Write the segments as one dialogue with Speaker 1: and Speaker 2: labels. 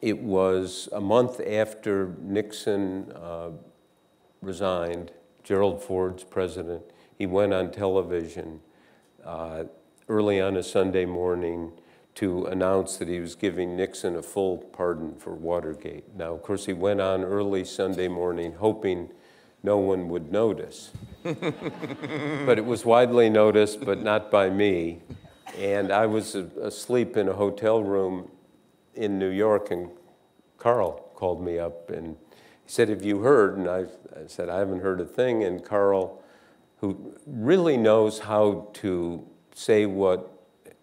Speaker 1: it was a month after Nixon resigned, Gerald Ford's president. He went on television early on a Sunday morning to announce that he was giving Nixon a full pardon for Watergate. Now, of course, he went on early Sunday morning hoping no one would notice. But it was widely noticed, but not by me. And I was asleep in a hotel room in New York, and Carl called me up, and he said, "Have you heard?" And I said, "I haven't heard a thing." And Carl, who really knows how to say what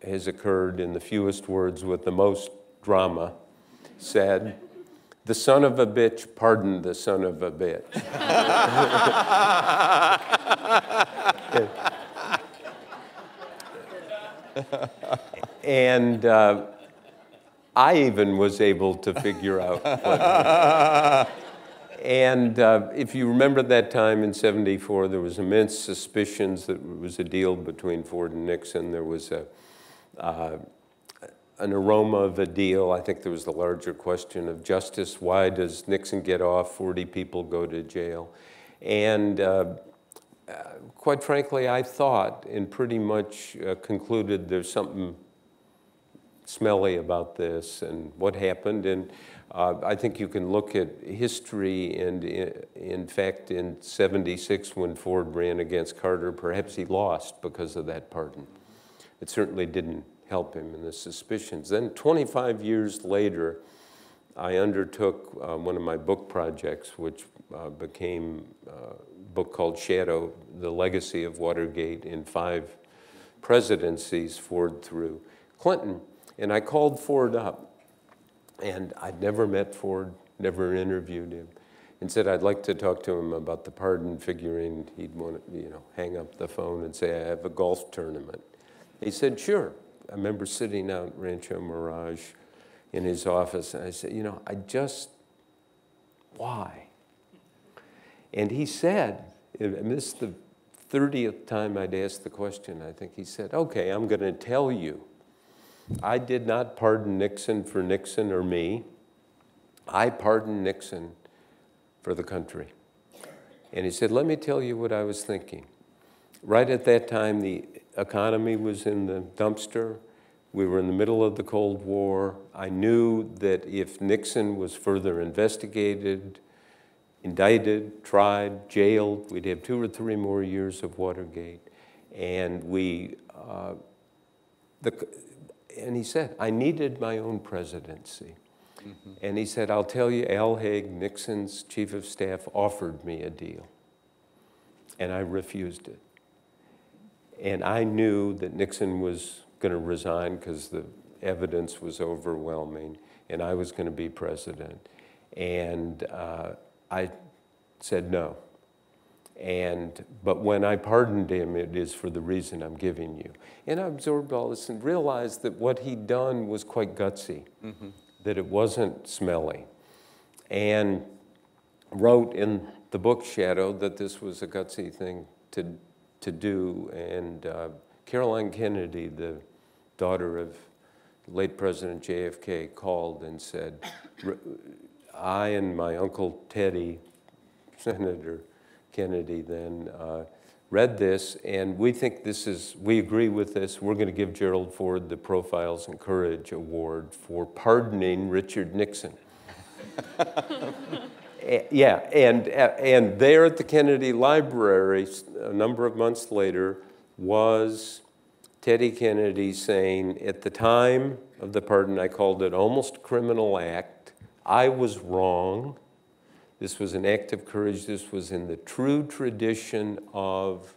Speaker 1: has occurred in the fewest words with the most drama, said, "The son of a bitch pardoned the son of a bitch." And I even was able to figure out what. And if you remember that time in '74, there was immense suspicions that it was a deal between Ford and Nixon. There was an aroma of a deal. I think there was the larger question of justice. Why does Nixon get off? 40 people go to jail. And quite frankly, I thought and pretty much concluded there's something smelly about this and what happened. And I think you can look at history, and in fact, in '76, when Ford ran against Carter, perhaps he lost because of that pardon. It certainly didn't help him in the suspicions. Then 25 years later, I undertook one of my book projects, which became a book called Shadow, The Legacy of Watergate in 5 presidencies, Ford through Clinton. And I called Ford up, and I'd never met Ford, never interviewed him, and said I'd like to talk to him about the pardon, figuring he'd want to, hang up the phone and say, "I have a golf tournament." He said, "Sure." I remember sitting out in Rancho Mirage in his office, and I said, why? And he said, and this is the 30th time I'd asked the question, I think he said, "Okay, I'm going to tell you. I did not pardon Nixon for Nixon or me. I pardoned Nixon for the country." And he said, "Let me tell you what I was thinking. Right at that time, the economy was in the dumpster. We were in the middle of the Cold War. I knew that if Nixon was further investigated, indicted, tried, jailed, we'd have 2 or 3 more years of Watergate. And and he said, I needed my own presidency." Mm-hmm. And he said, "I'll tell you, Al Haig, Nixon's chief of staff, offered me a deal. And I refused it. And I knew that Nixon was going to resign because the evidence was overwhelming, and I was going to be president. And I said no. But when I pardoned him, it is for the reason I'm giving you." And I absorbed all this and realized that what he'd done was quite gutsy, mm-hmm. that it wasn't smelly. And wrote in the book Shadow that this was a gutsy thing to do. And Caroline Kennedy, the daughter of late President JFK, called and said, "I and my Uncle Teddy, Senator Kennedy then, read this, and we think we agree with this. We're going to give Gerald Ford the Profiles in Courage Award for pardoning Richard Nixon." Yeah, and there at the Kennedy Library, a number of months later, was Teddy Kennedy saying, "At the time of the pardon, I called it almost a criminal act. I was wrong. This was an act of courage. This was in the true tradition of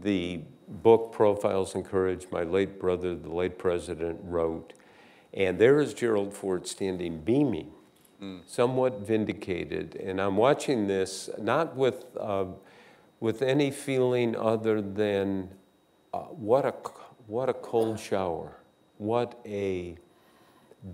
Speaker 1: the book Profiles in Courage my late brother, the late president, wrote." And there is Gerald Ford standing beaming, somewhat vindicated. And I'm watching this not with any feeling other than what a cold shower, what a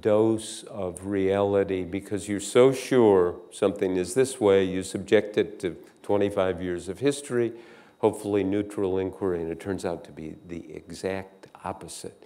Speaker 1: dose of reality, because you're so sure something is this way, you subject it to 25 years of history, hopefully neutral inquiry, and it turns out to be the exact opposite.